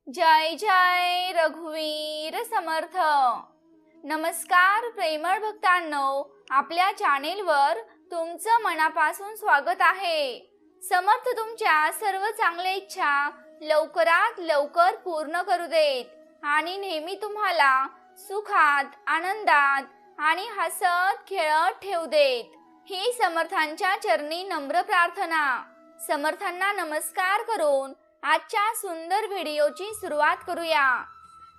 जय जय रघुवीर समर्थ। नमस्कार प्रेमळ भक्तांनो, आपल्या चॅनेलवर तुमचं मनापासून स्वागत आहे। समर्थ तुमच्या सर्व चांगल्या इच्छा लवकरात लवकर पूर्ण करू देत आणि नेहमी तुम्हाला सुखात, आनंदात आणि हसत खेळत ठेवू देत, ही समर्थांच्या चरणी नम्र प्रार्थना। समर्थांना नमस्कार करून आजच्या सुंदर व्हिडिओची सुरुवात करूया।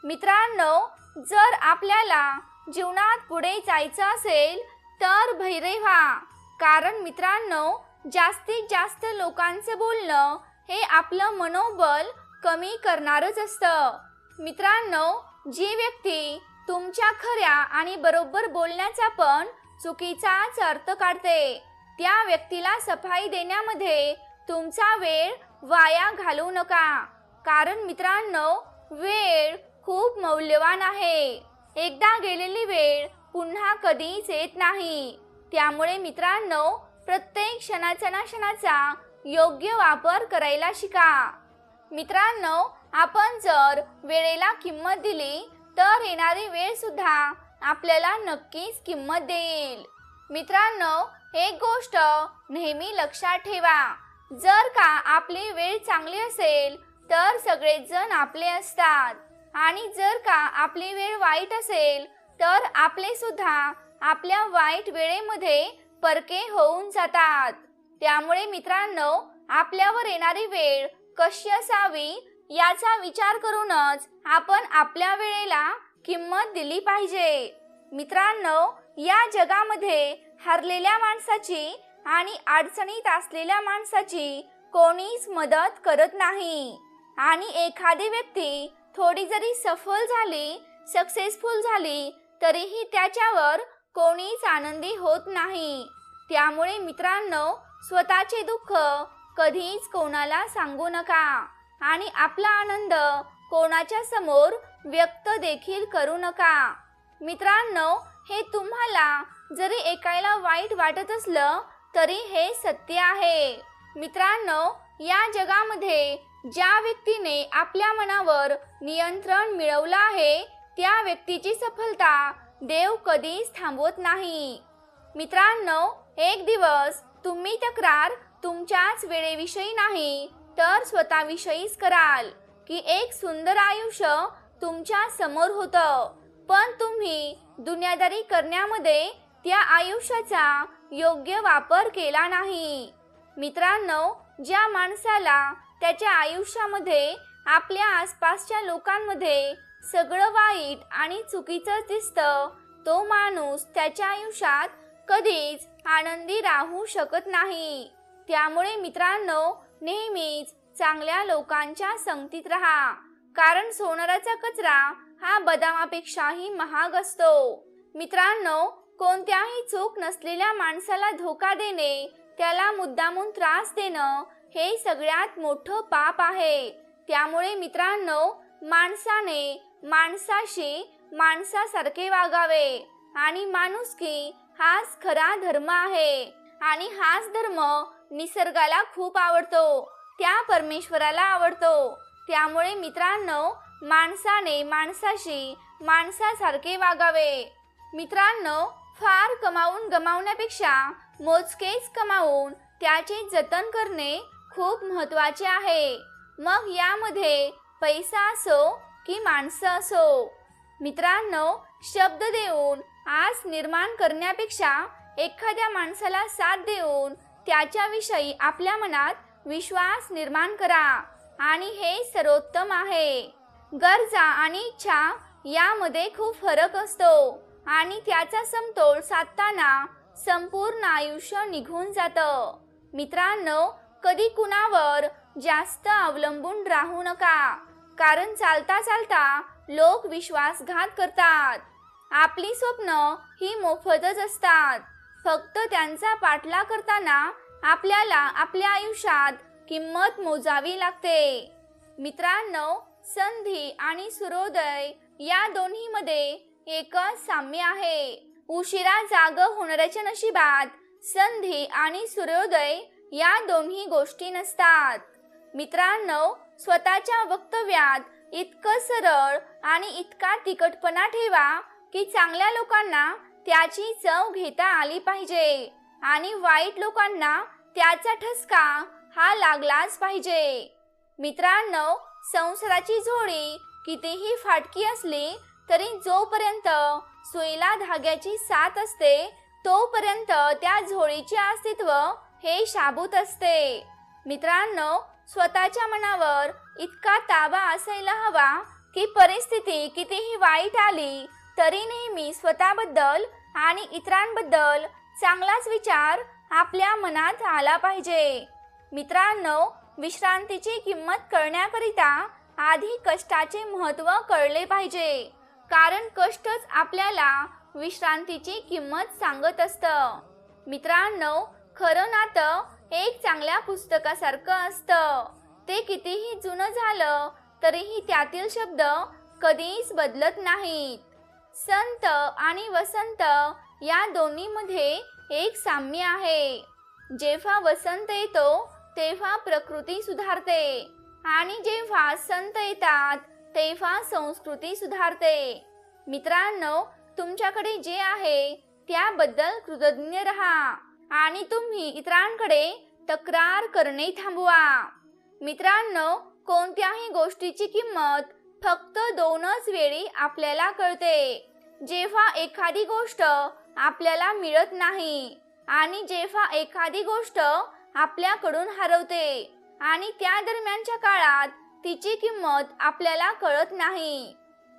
मित्रांनो, जर आपल्याला जीवनात पुढे जायचं असेल तर धैर्य व्हा, कारण मित्रांनो, जास्तीत जास्त लोकांचं बोलणं हे आपलं मनोबल कमी करणारच असतं। मित्रांनो, जी व्यक्ती तुमच्या खऱ्या आणि बरोबर बोलण्याचा पण चुकीचाच अर्थ काढते, त्या व्यक्तीला सफाई देण्यामध्ये तुमचा वेळ वाया घालवू नका, कारण मित्रांनो, वेळ खूप मौल्यवान आहे। एकदा गेलेली वेळ पुन्हा कधीच येत नाही। त्यामुळे मित्रांनो, प्रत्येक क्षणाचा योग्य वापर करायला शिका। मित्रांनो, आपण जर वेळेला किंमत दिली तर येणारी वेळ सुद्धा आपल्याला नक्कीच किंमत देईल। मित्रांनो, एक गोष्ट नेहमी लक्षात ठेवा, जर का आपली वेळ चांगली असेल तर सगळेच जण आपले असतात, आणि जर का आपली वेळ वाईट असेल तर आपले सुद्धा आपल्या वाईट वेळेमध्ये परके होऊन जातात। त्यामुळे मित्रांनो, आपल्यावर येणारी वेळ कशी असावी याचा विचार करूनच आपण आपल्या वेळेला किंमत दिली पाहिजे। मित्रांनो, या जगामध्ये हरलेल्या माणसाची आणि अडचणीत असलेल्या माणसाची कोणीच मदत करत नाही, आणि एखादी व्यक्ती थोडी जरी सफल झाली, सक्सेसफुल झाली, तरीही त्याच्यावर कोणीच आनंदी होत नाही। त्यामुळे मित्रांनो, स्वतःचे दुःख कधीच कोणाला सांगू नका, आणि आपला आनंद कोणाच्या समोर व्यक्त देखील करू नका। मित्रांनो, हे तुम्हाला जरी ऐकायला वाईट वाटत असलं तरी हे सत्य आहे। मित्रांनो, या जगामध्ये ज्या व्यक्तीने आपल्या मनावर नियंत्रण मिळवलं आहे, त्या व्यक्तीची सफलता देव कधीच थांबवत नाही। मित्रांनो, एक दिवस तुम्ही तक्रार तुमच्याच वेळेविषयी नाही तर स्वतःविषयीच कराल की एक सुंदर आयुष्य तुमच्या समोर होतं, पण तुम्ही दुनियादारी करण्यामध्ये त्या आयुष्याचा योग्य वापर केला नाही। मित्रांनो, ज्या माणसाला त्याच्या आयुष्यामध्ये आपल्या आसपासच्या लोकांमध्ये सगळं वाईट आणि चुकीचं दिसतं, तो माणूस त्याच्या आयुष्यात कधीच आनंदी राहू शकत नाही। त्यामुळे मित्रांनो, नेहमीच चांगल्या लोकांच्या संगतीत राहा, कारण सोनाराचा कचरा हा बदामापेक्षाही महाग असतो। मित्रांनो, कोणत्याही चूक नसलेल्या माणसाला धोका देणे, त्याला मुद्दामून त्रास देणं हे सगळ्यात मोठं पाप आहे। त्यामुळे मित्रांनो, माणसाने माणसाशी माणसासारखे वागावे, आणि माणुसकी हाच खरा धर्म आहे, आणि हाच धर्म निसर्गाला खूप आवडतो, त्या परमेश्वराला आवडतो। त्यामुळे मित्रांनो, माणसाने माणसाशी माणसासारखे वागावे। मित्रांनो, फार कमावून गमावण्यापेक्षा मोजकेच कमावून त्याचे जतन करणे खूप महत्त्वाचे आहे, मग यामध्ये पैसा असो की माणसं असो। मित्रांनो, शब्द देऊन आस निर्माण करण्यापेक्षा एखाद्या माणसाला साथ देऊन त्याच्याविषयी आपल्या मनात विश्वास निर्माण करा, आणि हे सर्वोत्तम आहे। गरजा आणि इच्छा यामध्ये खूप फरक असतो, आणि त्याचा समतोल साधताना संपूर्ण आयुष्य निघून जातं। मित्रांनो, कधी कुणावर जास्त अवलंबून राहू नका, कारण चालता चालता लोक विश्वासघात करतात। आपली स्वप्न ही मोफतच असतात, फक्त त्यांचा पाठलाग करताना आपल्याला आपल्या आयुष्यात किंमत मोजावी लागते। मित्रांनो, संधी आणि सूर्योदय या दोन्हीमध्ये एकच साम्य आहे। उशिरा जाग होणाऱ्याच्या नशिबात संधी आणि सूर्योदय या दोन्ही गोष्टी नसतात। मित्रांनो, स्वतःच्या वक्तव्यात इतकं सरळ आणि इतका तिखटपणा ठेवा की चांगल्या लोकांना त्याची चव घेता आली पाहिजे आणि वाईट लोकांना त्याचा ठसका हा लागलाच पाहिजे. मित्रांनो, संसाराची झोळी कितीही फाटकी असली तरी जोपर्यंत सुईला धाग्याची साथ असते तोपर्यंत त्या झोळीचे अस्तित्व हे शाबूत असते. मित्रांनो, स्वतःच्या मनावर इतका ताबा असायला हवा की परिस्थिती कितीही वाईट आली तरी नेहमी स्वतःबद्दल आणि इतरांबद्दल चांगलाच विचार आपल्या मनात आला पाहिजे. मित्रांनो, विश्रांतीची किंमत कळण्याकरिता आधी कष्टाचे महत्त्व कळले पाहिजे, कारण कष्टच आपल्याला विश्रांतीची किंमत सांगत असतं. मित्रांनो, खरं नातं एक चांगल्या पुस्तकासारखं असतं. ते कितीही जुनं झालं तरीही त्यातील शब्द कधीच बदलत नाहीत. संत आणि वसंत या दोन्हीमध्ये एक साम्य आहे. जेव्हा वसंत येतो तेव्हा प्रकृती सुधारते आणि जेव्हा संत येतात तेव्हा संस्कृती सुधारते. मित्रांनो, तुमच्याकडे जे आहे त्याबद्दल कृतज्ञ राहा आणि तुम्ही इतरांकडे तक्रार करणे थांबवा. मित्रांनो, कोणत्याही गोष्टीची किंमत फक्त दोनच वेळी आपल्याला कळते. जेव्हा एखादी गोष्ट आपल्याला मिळत नाही आणि जेव्हा एखादी गोष्ट आपल्याकडून हरवते आणि त्या दरम्यानच्या काळात तिची किंमत आपल्याला कळत नाही.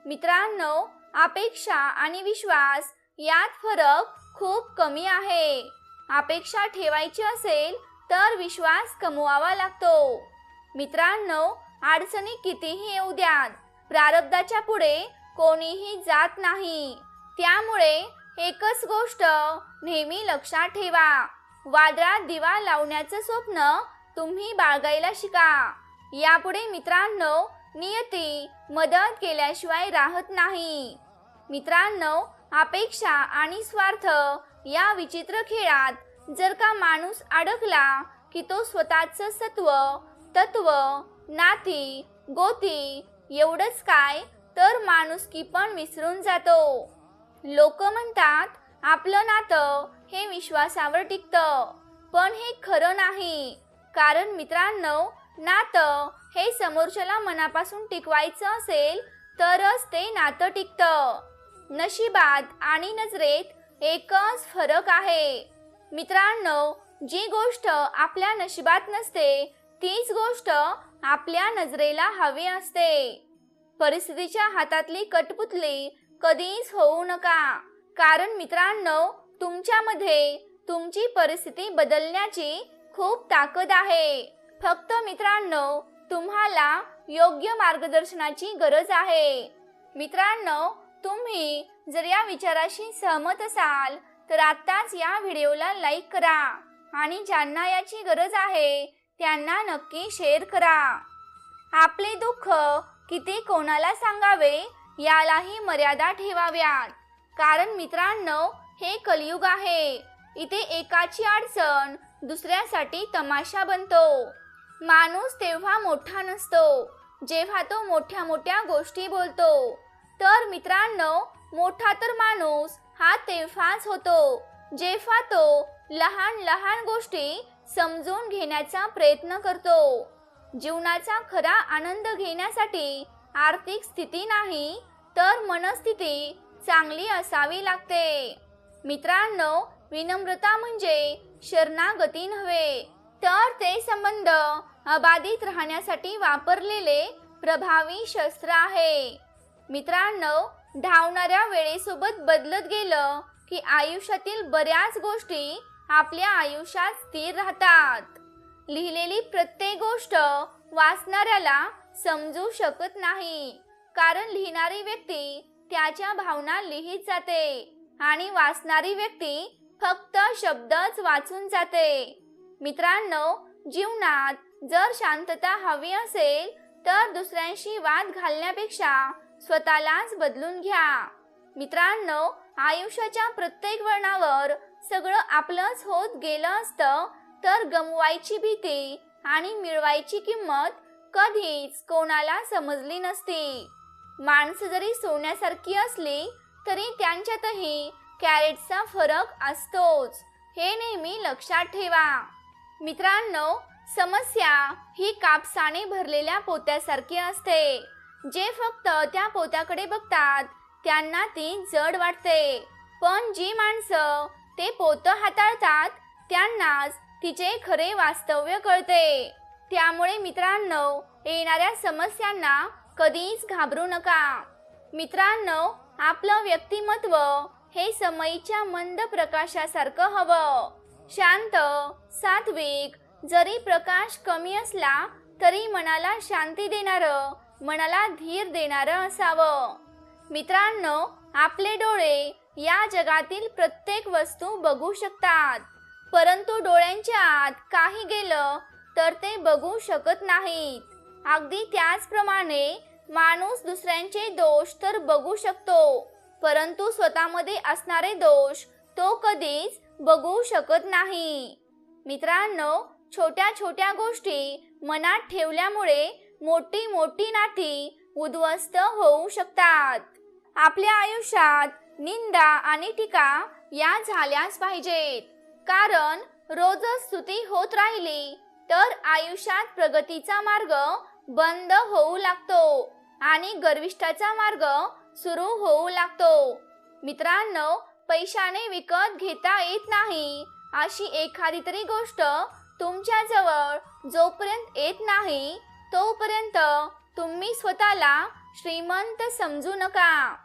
मित्रांनो, अपेक्षा आणि विश्वास यात फरक खूप कमी आहे. अपेक्षा ठेवायची असेल तर विश्वास कमवावा लागतो. मित्रांनो, अडचणी कितीही येऊ द्यात, प्रारब्धाच्या पुढे कोणीही जात नाही. त्यामुळे एकच गोष्ट नेहमी लक्षात ठेवा, वादळात दिवा लावण्याचं स्वप्न तुम्ही बाळगायला शिका. यापुढे मित्रांनो, नियती मदत केल्याशिवाय राहत नाही. मित्रांनो, अपेक्षा आणि स्वार्थ या विचित्र खेळात जर का माणूस अडकला की तो स्वतःचं सत्व, तत्व, नाती, गोती एवढंच काय तर माणुसकी पण विसरून जातो. लोक म्हणतात आपलं नातं हे विश्वासावर टिकतं, पण हे खरं नाही. कारण मित्रांनो, नातं हे समोरच्याला मनापासून टिकवायचं असेल तरच ते नातं टिकतं. नशिबात आणि नजरेत एकच फरक आहे. मित्रांनो, जी गोष्ट आपल्या नशिबात नसते तीच गोष्ट आपल्या नजरेला हवी असते. परिस्थितीच्या हातातली कठपुतली कधीच होऊ नका, कारण मित्रांनो, तुमच्यामध्ये तुमची परिस्थिती बदलण्याची खूप ताकद आहे. फक्त मित्रांनो, तुम्हाला योग्य मार्गदर्शनाची गरज आहे. मित्रांनो, तुम्ही जर या विचाराशी सहमत असाल तर आत्ताच या व्हिडिओला लाईक करा आणि ज्यांना याची गरज आहे त्यांना नक्की शेअर करा. आपले दुःख किती कोणाला सांगावे यालाही मर्यादा ठेवाव्यात, कारण मित्रांनो, हे कलियुग आहे. इथे एकाची अडचण दुसऱ्यासाठी तमाशा बनतो. माणूस तेव्हा मोठा नसतो जेव्हा तो मोठ्या मोठ्या गोष्टी बोलतो, तर मित्रांनो, मोठा तर माणूस हा तेव्हाच होतो जेव्हा तो लहान लहान गोष्टी समजून घेण्याचा प्रयत्न करतो. जीवनाचा खरा आनंद घेण्यासाठी आर्थिक स्थिती नाही तर मनस्थिती चांगली असावी लागते. मित्रांनो, विनम्रता म्हणजे शरणागती नव्हे, तर ते संबंध अबाधित राहण्यासाठी वापरलेले प्रभावी शस्त्र आहे. मित्रांनो, धावणाऱ्या वेळेसोबत बदलत गेलं की आयुष्यातील बऱ्याच गोष्टी आपल्या आयुष्यात स्थिर राहतात. लिहिलेली प्रत्येक गोष्ट वाचणाऱ्याला समजू शकत नाही, कारण लिहिणारी व्यक्ती त्याच्या भावना लिहित जाते आणि वाचणारी व्यक्ती फक्त शब्दच वाचून जाते. मित्रांनो, जीवनात जर शांतता हवी असेल तर दुसऱ्यांशी वाद घालण्यापेक्षा स्वतःलाच बदलून घ्या. मित्रांनो, आयुष्याच्या प्रत्येक वळणावर सगळं आपलंच होत गेलं असतं तर गमवायची भीती आणि मिळवायची किंमत कधीच कोणाला समजली नसती. माणसं जरी सोन्यासारखी असली तरी त्यांच्यातही कॅरेटचा फरक असतोच, हे नेहमी लक्षात ठेवा. मित्रांनो, समस्या ही कापसाने भरलेल्या पोत्यासारखी असते. जे फक्त त्या पोत्याकडे बघतात त्यांना ती जड वाटते, पण जी माणसं ते पोतं हाताळतात त्यांनाच तिचे खरे वास्तव्य कळते. त्यामुळे मित्रांनो, येणाऱ्या समस्यांना कधीच घाबरू नका. मित्रांनो, आपलं व्यक्तिमत्व हे समईच्या मंद प्रकाशासारखं हवं. शांत, सात्विक, जरी प्रकाश कमी असला तरी मनाला शांती देणारं, मनाला धीर देणारं असावं. मित्रांनो, आपले डोळे या जगातील प्रत्येक वस्तू बघू शकतात, परंतु डोळ्यांच्या आत काही गेलं तर ते बघू शकत नाहीत. अगदी त्याचप्रमाणे माणूस दुसऱ्यांचे दोष तर बघू शकतो, परंतु स्वतःमध्ये असणारे दोष तो कधीच बघू शकत नाही. मित्रांनो, छोट्या छोट्या गोष्टी मनात ठेवल्यामुळे मोठी मोठी नाती उद्ध्वस्त होऊ शकतात. आपल्या आयुष्यात निंदा आणि टीका या झाल्याच पाहिजेत, कारण रोजच स्तुती होत राहिली तर आयुष्यात प्रगतीचा मार्ग बंद होऊ लागतो आणि गर्विष्ठाचा मार्ग सुरू होऊ लागतो. मित्रांनो, पैशाने विकत घेता येत नाही अशी एखादी तरी गोष्ट तुमच्या जवळ जोपर्यंत येत नाही तोपर्यंत तुम्ही स्वतःला श्रीमंत समजू नका.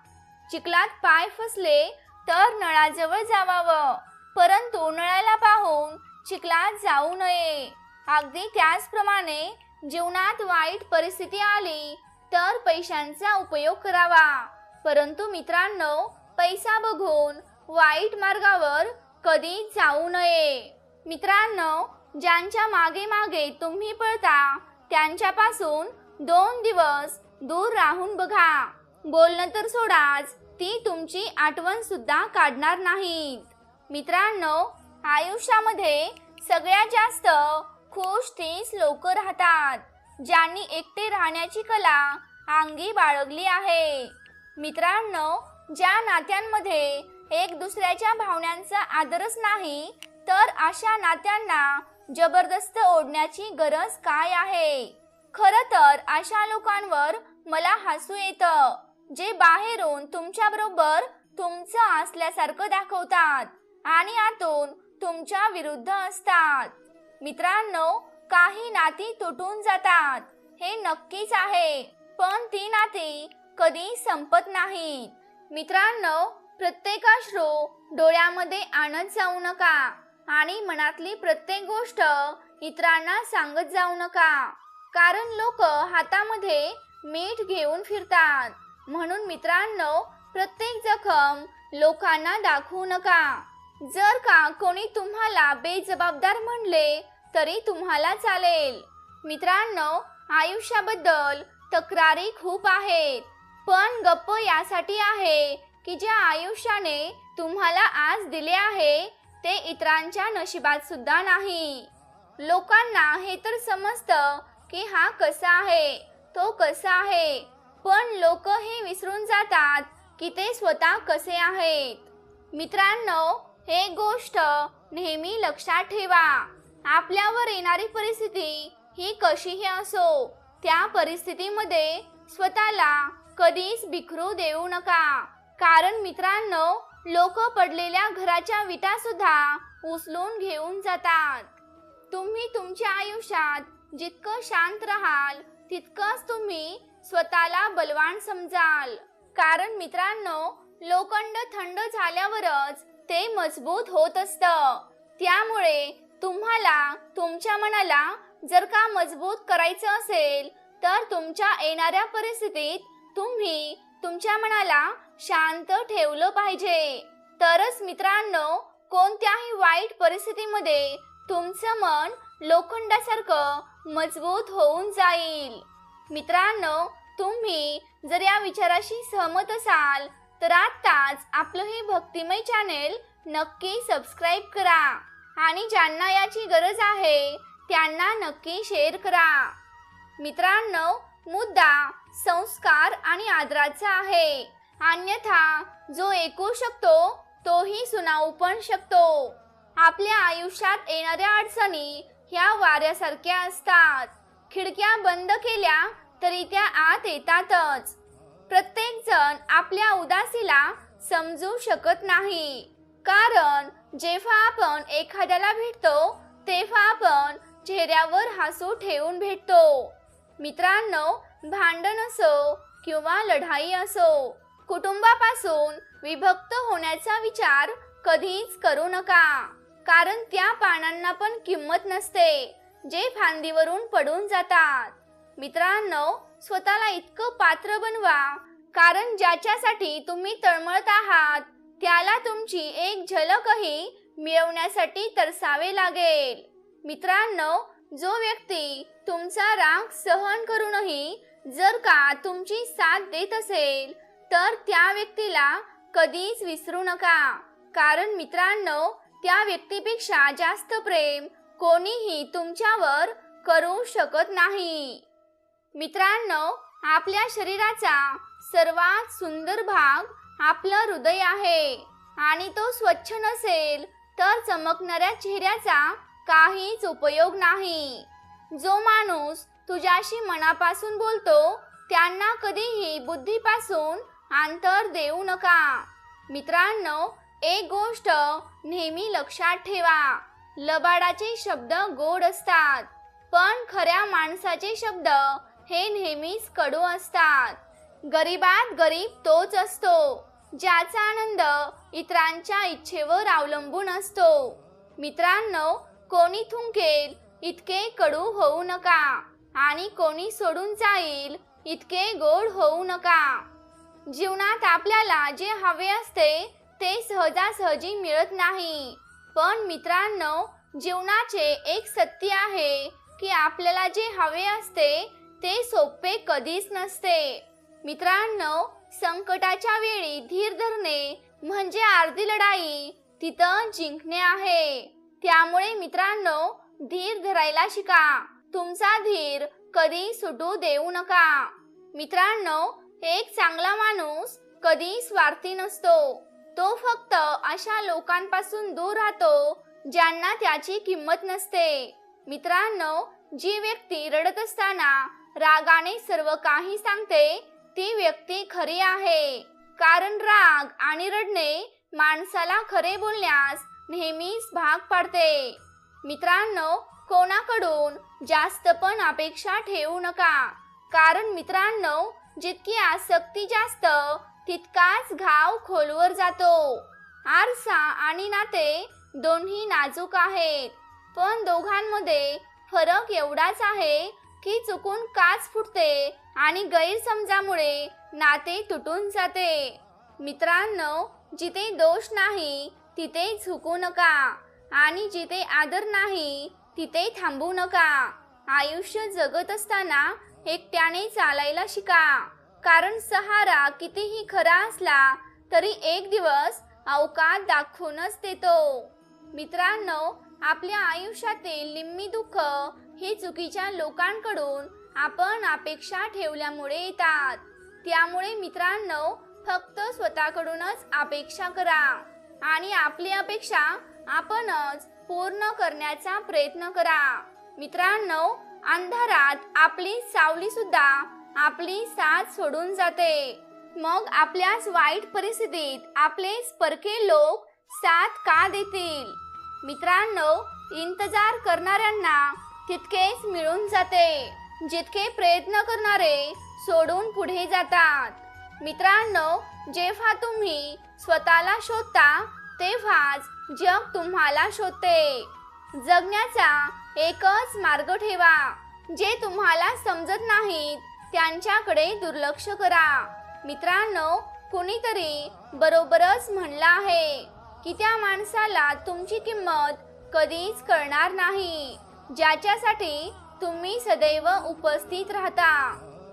चिखलात पाय फसले तर नळाजवळ जावावं, परंतु नळाला पाहून चिखलात जाऊ नये. अगदी त्याचप्रमाणे जीवनात वाईट परिस्थिती आली तर पैशांचा उपयोग करावा, परंतु मित्रांनो, पैसा बघून वाईट मार्गावर कधी जाऊ नये. मित्रांनो, ज्यांच्या मागे मागे तुम्ही पळता त्यांच्यापासून 2 दिवस दूर राहून बघा. बोलणं तर सोडाच, ती तुमची आठवण सुद्धा काढणार नाहीत. मित्रांनो, आयुष्यामध्ये सगळ्यात जास्त खुश तीच लोक राहतात ज्यांनी एकटे राहण्याची कला अंगी बाळगली आहे. मित्रांनो, ज्या नात्यांमध्ये एक दुसऱ्याच्या भावनांचा आदरच नाही तर अशा नात्यांना जबरदस्त ओढण्याची गरज काय आहे? खरं तर अशा लोकांवर मला हसू येतं, जे बाहेरून तुमच्याबरोबर तुमचं असल्यासारखं दाखवतात आणि आतून तुमच्या विरुद्ध असतात. मित्रांनो, काही नाती तुटून जातात हे नक्कीच आहे, पण ती नाती कधी संपत नाहीत. मित्रांनो, प्रत्येक अश्रू डोळ्यामध्ये आणत जाऊ नका आणि मनातली प्रत्येक गोष्ट इतरांना सांगत जाऊ नका, कारण लोक हातामध्ये मीठ घेऊन फिरतात. म्हणून मित्रांनो, प्रत्येक जखम लोकांना दाखवू नका. जर का कोणी तुम्हाला बेजबाबदार म्हणले तरी तुम्हाला चालेल. मित्रांनो, आयुष्याबद्दल तक्रारी खूप आहेत, पण गप्प यासाठी आहे की ज्या आयुष्याने तुम्हाला आज दिले आहे ते इतरांच्या नशिबात सुद्धा नाही. लोकांना हे तर समजतं की हा कसा आहे, तो कसा आहे, पण लोक हे विसरून जातात की ते स्वतः कसे आहेत. मित्रांनो, हे गोष्ट नेहमी लक्षात ठेवा. आपल्यावर येणारी परिस्थिती ही कशीही असो, त्या परिस्थितीमध्ये स्वतःला कधीच बिखरू देऊ नका, कारण मित्रांनो, लोक पडलेल्या घराच्या विटा सुद्धा उचलून घेऊन जातात. तुम्ही तुमच्या आयुष्यात जितकं शांत राहाल तितकंच तुम्ही स्वतःला बलवान समजाल, कारण मित्रांनो, लोखंड थंड झाल्यावरच ते मजबूत होत असतं. त्यामुळे तुम्हाला तुमच्या मनाला जर का मजबूत करायचं असेल तर तुमच्या येणाऱ्या परिस्थितीत तुम्ही तुमच्या मनाला शांत ठेवलं पाहिजे, तरच मित्रांनो, कोणत्याही वाईट परिस्थितीमध्ये तुमचं मन लोखंडासारखं मजबूत होऊन जाईल. मित्रांनो, तुम्ही जर या विचाराशी सहमत असाल तर आत्ताच आपलं हे भक्तिमय चॅनेल नक्की सबस्क्राईब करा आणि ज्यांना याची गरज आहे त्यांना नक्की शेअर करा. मित्रांनो, मुद्दा संस्कार आणि आदराचा आहे. अन्यथा जो ऐकू शकतो तोही सुनावू पण शकतो. आपल्या आयुष्यात येणाऱ्या अडचणी ह्या वाऱ्यासारख्या असतात. खिडक्या बंद केल्या तरी त्या आत येतातच. प्रत्येक जण आपल्या उदासीला समजू शकत नाही, कारण जेव्हा आपण एखाद्याला भेटतो तेव्हा आपण चेहऱ्यावर हसू ठेवून भेटतो. मित्रांनो, भांडण असो किंवा लढाई असो, कुटुंबापासून विभक्त होण्याचा विचार कधीच करू नका, कारण त्या पानांना पण किंमत नसते जे फांदीवरून पडून जातात. मित्रांनो, स्वतःला इतकं पात्र बनवा, कारण ज्याच्यासाठी तुम्ही तळमळत आहात त्याला तुमची एक झलकही मिळवण्यासाठी तरसावे लागेल. मित्रांनो, जो व्यक्ती तुमचा राग सहन करूनही जर का तुमची साथ देत असेल तर त्या व्यक्तीला कधीच विसरू नका, कारण मित्रांनो, त्या व्यक्तीपेक्षा जास्त प्रेम कोणीही तुमच्यावर करू शकत नाही. मित्रांनो, आपल्या शरीराचा सर्वात सुंदर भाग आपलं हृदय आहे, आणि तो स्वच्छ नसेल तर चमकणाऱ्या चेहऱ्याचा काहीच उपयोग नाही. जो माणूस तुझ्याशी मनापासून बोलतो त्यांना कधीही बुद्धीपासून अंतर देऊ नका. मित्रांनो, एक गोष्ट नेहमी लक्षात ठेवा, लबाडाचे शब्द गोड असतात, पण खऱ्या माणसाचे शब्द हे नेहमीच कडू असतात. गरीबात गरीब तोच असतो ज्याचा आनंद इतरांच्या इच्छेवर अवलंबून असतो. मित्रांनो, कोणी थुंकेल इतके कडू होऊ नका, आणि कोणी सोडून जाईल इतके गोड होऊ नका. जीवनात आपल्याला जे हवे असते ते सहजासहजी मिळत नाही, पण मित्रांनो, जीवनाचे एक सत्य आहे की आपल्याला जे हवे असते ते सोपे कधीच नसते. मित्रांनो, संकटाच्या वेळी धीर धरणे म्हणजे अर्धी लढाई तिथं जिंकणे आहे. त्यामुळे मित्रांनो, धीर धरायला शिका. तुमचा धीर कधी सुटू देऊ नका. मित्रांनो, एक चांगला माणूस कधी स्वार्थी नसतो. तो फक्त अशा लोकांपासून दूर राहतो ज्यांना त्याची किंमत नसते. मित्रांनो, जी व्यक्ती रडत असताना रागाने सर्व काही सांगते ती व्यक्ती खरी आहे, कारण राग आणि रडणे माणसाला खरे बोलण्यास नेहमीच भाग पाडते. मित्रांनो, कोणाकडून जास्त पण अपेक्षा ठेवू नका, कारण मित्रांनो, जितकी आसक्ती जास्त तितकाच घाव खोलवर जातो. आरसा आणि नाते दोन्ही नाजूक आहेत, पण दोघांमध्ये फरक एवढाच आहे की चुकून काच फुटते आणि गैरसमजामुळे नाते तुटून जाते. मित्रांनो, जिथे दोष नाही तिथे झुकू नका, आणि जिथे आदर नाही तिथे थांबू नका. आयुष्य जगत असताना एकट्याने चालायला शिका, कारण सहारा कितीही खरा असला तरी एक दिवस अवकात दाखवूनच देतो. मित्रांनो, आपल्या आयुष्यातील निम्मी दुःख ही चुकीच्या लोकांकडून आपण अपेक्षा ठेवल्यामुळे येतात. त्यामुळे मित्रांनो, फक्त स्वतःकडूनच अपेक्षा करा, आणि आपली अपेक्षा आपणच पूर्ण करण्याचा प्रयत्न करा. मित्रांनो, अंधारात आपली सावली सुद्धा आपली साथ सोडून जाते. मग आपल्याच वाईट परिस्थितीत आपले परके लोक साथ का देतील? मित्रांनो, इंतजार करणाऱ्यांना तितकेच मिळून जाते जितके प्रयत्न करणारे सोडून पुढे जातात. मित्रांनो, जेव्हा तुम्ही स्वतःला शोधता तेव्हाच जग तुम्हाला शोधते. जगण्याचा एकच मार्ग ठेवा, जे तुम्हाला समजत नाहीत त्यांच्याकडे दुर्लक्ष करा. मित्रांनो, कुणीतरी बरोबरच म्हणलं आहे की त्या माणसाला तुमची किंमत कधीच कळणार नाही ज्याच्यासाठी तुम्ही सदैव उपस्थित राहता.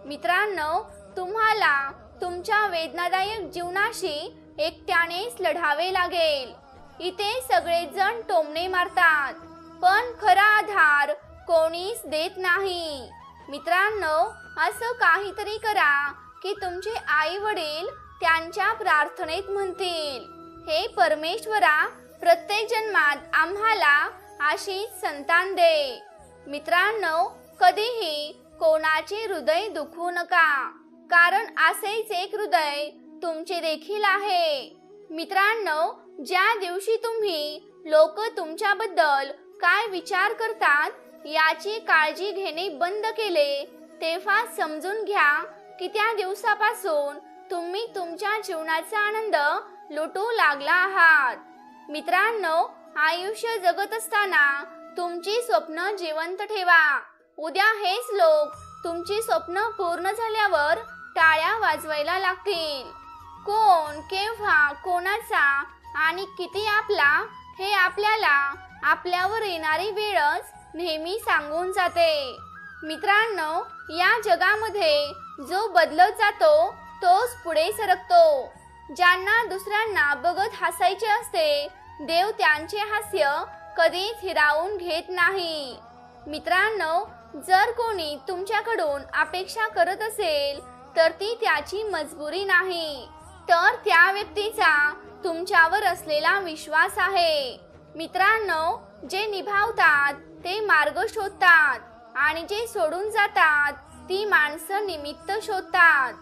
मित्रांनो, तुम्हाला तुमच्या वेदनादायक जीवनाशी एकट्यानेच लढावे लागेल. इथे सगळेजण टोमणे मारतात, पण खरा आधार कोणीच देत नाही. मित्रांनो, असं काहीतरी करा की तुमचे आई वडील त्यांच्या प्रार्थनेत म्हणतील, हे परमेश्वरा, प्रत्येक जन्मात आम्हाला अशीच संतान दे. मित्रांनो, कधीही कोणाचे हृदय दुखवू नका, कारण असेच एक हृदय तुमचे देखील आहे. मित्रांनो, ज्या दिवशी तुम्ही लोक तुमच्याबद्दल काय विचार करतात याची काळजी घेणे बंद केले, तेव्हा समजून घ्या की त्या दिवसापासून तुम्ही तुमच्या जीवनाचा आनंद लुटू लागला आहात. मित्रांनो, आयुष्य जगत असताना तुमची स्वप्न जिवंत ठेवा. उद्या हेच लोक तुमची स्वप्न पूर्ण झाल्यावर टाळ्या वाजवायला लागतील. कोण, केव्हा, कोणाचा आणि किती आपला हे आपल्याला आपल्यावर येणारी वेळच नेहमी सांगून जाते. मित्रांनो, या जगामध्ये जो बदलत जातो तोच पुढे सरकतो. ज्यांना दुसऱ्यांना बघत हसायचे असते, देव त्यांचे हास्य कधीच हिरावून घेत नाही. मित्रांनो, जर कोणी तुमच्याकडून अपेक्षा करत असेल तर ती त्याची मजबुरी नाही, तर त्या व्यक्तीचा तुमच्यावर असलेला विश्वास आहे. मित्रांनो, जे निभावतात ते मार्ग शोधतात आणि जे सोडून जातात ती माणसं निमित्त शोधतात.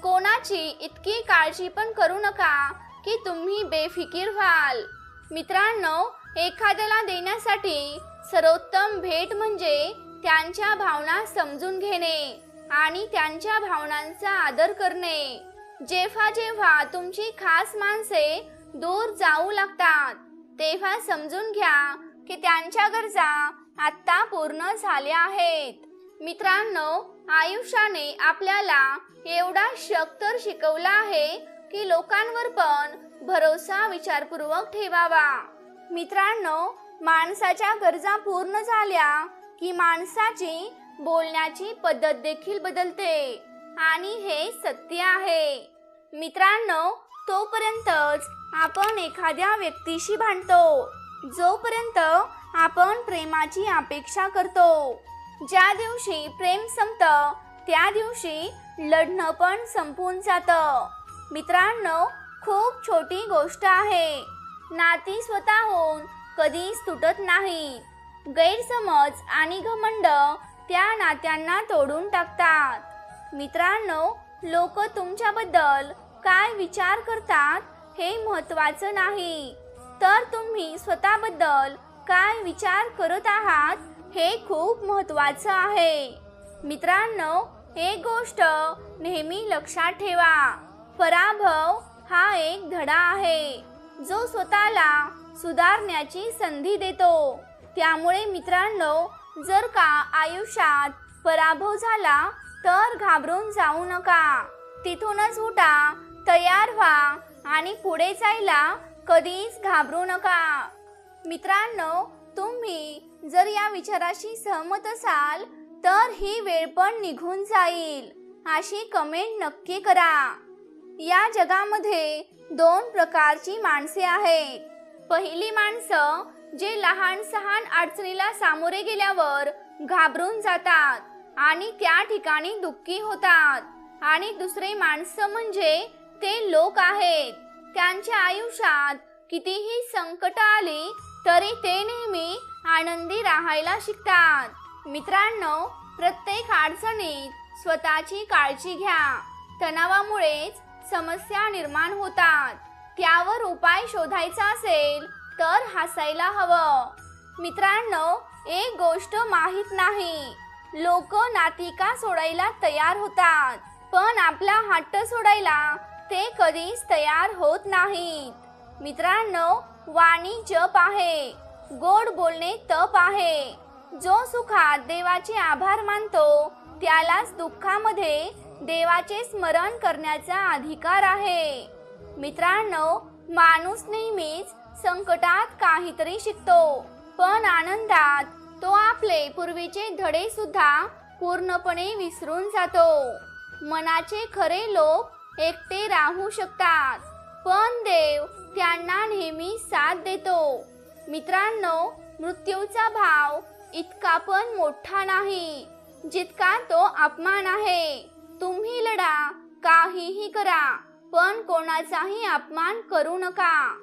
कोणाची इतकी काळजी पण करू नका की तुम्ही बेफिकीर व्हाल. मित्रांनो, एखाद्याला देण्यासाठी सर्वोत्तम भेट म्हणजे त्यांच्या भावना समजून घेणे आणि त्यांच्या भावनांचा आदर करणे. जेव्हा जेव्हा तुमची खास माणसे दूर जाऊ लागतात तेव्हा समजून घ्या की त्यांच्या गरजा आता पूर्ण झाल्या आहेत. मित्रांनो, आयुष्याने आपल्याला एवढा शक तर शिकवला आहे की लोकांवर पण भरोसा विचारपूर्वक ठेवावा. मित्रांनो, माणसाच्या गरजा पूर्ण झाल्या की माणसाची बोलण्याची पद्धत देखील बदलते आणि हे सत्य आहे. मित्रांनो, तोपर्यंतच आपण एखाद्या व्यक्तीशी भांडतो जोपर्यंत आपण प्रेमाची अपेक्षा करतो. ज्या दिवशी प्रेम संपतं त्या दिवशी लढणं पण संपून जातं. मित्रांनो, खूप छोटी गोष्ट आहे. नाती स्वतःहून कधीच तुटत नाही. गैरसमज आणि घमंड त्या नात्यांना तोडून टाकतात. मित्रांनो, लोक तुमच्याबद्दल काय विचार करतात हे महत्त्वाचं नाही, तर तुम्ही स्वतःबद्दल काय विचार करत आहात हे खूप महत्त्वाचं आहे. मित्रांनो, एक गोष्ट नेहमी लक्षात ठेवा, पराभव हा एक धडा आहे जो स्वतःला सुधारण्याची संधी देतो. त्यामुळे मित्रांनो, जर का आयुष्यात पराभव झाला तर घाबरून जाऊ नका. तिथूनच उठा, तयार व्हा आणि पुढे जायला कधीच घाबरू नका. मित्रांनो, तुम्ही जर या विचाराशी सहमत असाल तर ही वेळ पण निघून जाईल अशी कमेंट नक्की करा. या जगामध्ये दोन प्रकारची माणसे आहेत. पहिली माणसं जे लहान सहान अडचणीला सामोरे गेल्यावर घाबरून जातात आणि त्या ठिकाणी दुःखी होतात, आणि दुसरे माणसं म्हणजे ते लोक आहेत. त्यांच्या आयुष्यात कितीही संकट आली तरी ते नेहमी आनंदी राहायला शिकतात. मित्रांनो, प्रत्येक अडचणीत स्वतःची काळजी घ्या. तणावामुळेच समस्या निर्माण होतात. त्यावर उपाय शोधायचा असेल तर हसायला हवं. मित्रांनो, एक गोष्ट माहीत नाही, लोक नाती का सोडायला तयार होतात पण आपला हट्ट सोडायला ते कधीच तयार होत नाहीत. मित्रांनो, वाणी जप आहे, गोड बोलणे तप आहे. जो सुखात देवाचे आभार मानतो त्यालाच दुःखामध्ये देवाचे स्मरण करण्याचा अधिकार आहे. मित्रांनो, माणूस नेहमीच संकटात काहीतरी शिकतो, पण आनंदात तो आपले पूर्वीचे धडे सुद्धा पूर्णपणे विसरून जातो. मनाचे खरे लोक एकटे राहू शकतात, पण देव त्यांना नेहमी साथ देतो. मित्रांनो, मृत्यूचा भाव इतका पण मोठा नाही. जितका तो अपमान आहे. तुम्ही लढा, काहीही करा, पण कोणाचाही अपमान करू नका.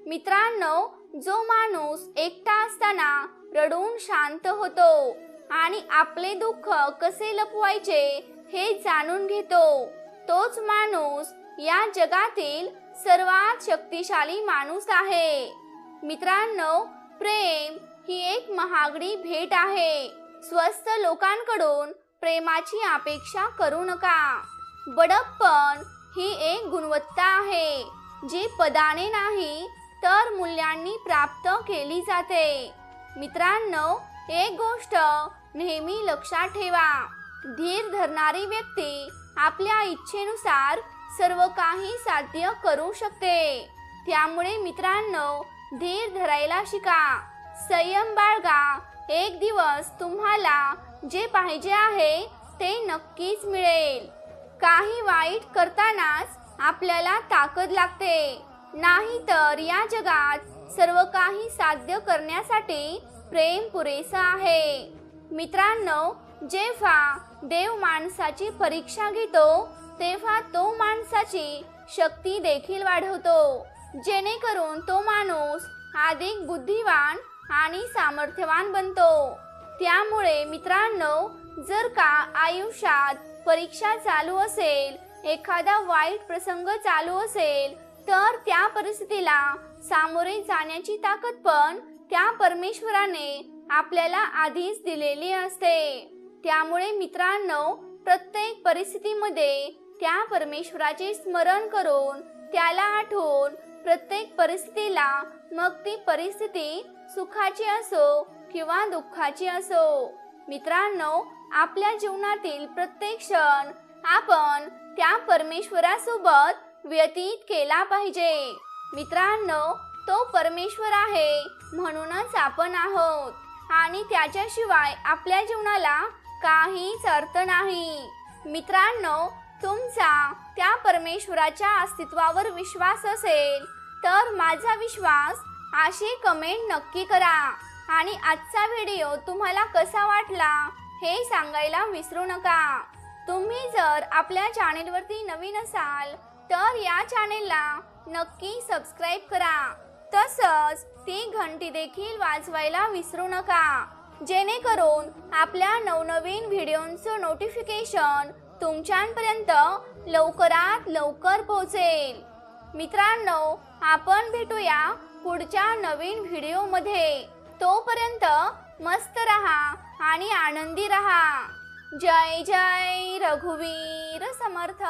मित्रांनो, जो माणूस एकटा असताना रडून शांत होतो आणि आपले दुःख कसे लपवायचे हे जाणून घेतो, तोच माणूस या जगातील सर्वात शक्तिशाली माणूस आहे. मित्रांनो, प्रेम ही एक महागडी भेट आहे. स्वस्थ लोकांकडून प्रेमाची अपेक्षा करू नका. बडप्पन ही एक गुणवत्ता आहे जी पदाने नाही तर मूल्यांनी प्राप्त केली जाते. मित्रांनो, एक गोष्ट नेहमी लक्षात ठेवा. धीर धरणारी व्यक्ती आपल्या इच्छेनुसार सर्व काही साध्य करू शकते. त्यामुळे मित्रांनो, धीर धरायला शिका, संयम बाळगा. एक दिवस तुम्हाला जे पाहिजे आहे ते नक्कीच मिळेल. काही वाईट करतानाच आपल्याला ताकद लागते, नाहीतर या जगात सर्व काही साध्य करण्यासाठी प्रेम पुरेसा आहे. मित्रांनो, जेव्हा देव माणसाची परीक्षा घेतो तेव्हा तो माणसाची शक्ती देखील वाढवतो, जेणेकरून तो माणूस अधिक बुद्धिवान आणि सामर्थ्यवान बनतो. त्यामुळे मित्रांनो, जर का आयुष्यात परीक्षा चालू असेल, एखादा वाईट प्रसंग चालू असेल, तर त्या परिस्थितीला सामोरे जाण्याची ताकद पण त्या परमेश्वराने आपल्याला आधीच दिलेली असते. त्यामुळे मित्रांनो, प्रत्येक परिस्थितीमध्ये त्या परमेश्वराचे स्मरण करून, त्याला आठवून प्रत्येक परिस्थितीला, मग ती परिस्थिती सुखाची असो किंवा दुःखाची असो, मित्रांनो, आपल्या जीवनातील प्रत्येक क्षण आपण त्या परमेश्वरासोबत व्यतीत केला पाहिजे. मित्रांनो, तो परमेश्वर आहे म्हणूनच आपण आहोत आणि त्याच्याशिवाय आपल्या जीवनाला काहीच अर्थ नाही. मित्रांनो, तुमचा त्या परमेश्वराच्या अस्तित्वावर विश्वास असेल तर माझा विश्वास अशी कमेंट नक्की करा आणि आजचा व्हिडिओ तुम्हाला कसा वाटला हे सांगायला विसरू नका. तुम्ही जर आपल्या चॅनेलवरती नवीन असाल तर या चॅनेलला नक्की सबस्क्राईब करा. तसंच ती घंटी देखील वाजवायला विसरू नका, जेणेकरून आपल्या नवनवीन व्हिडिओंचं नोटिफिकेशन तुमच्यापर्यंत लवकरात लवकर पोहोचेल. मित्रांनो, आपण भेटूया पुढच्या नवीन व्हिडिओमध्ये. तोपर्यंत मस्त रहा आणि आनंदी रहा. जय जय रघुवीर समर्थ.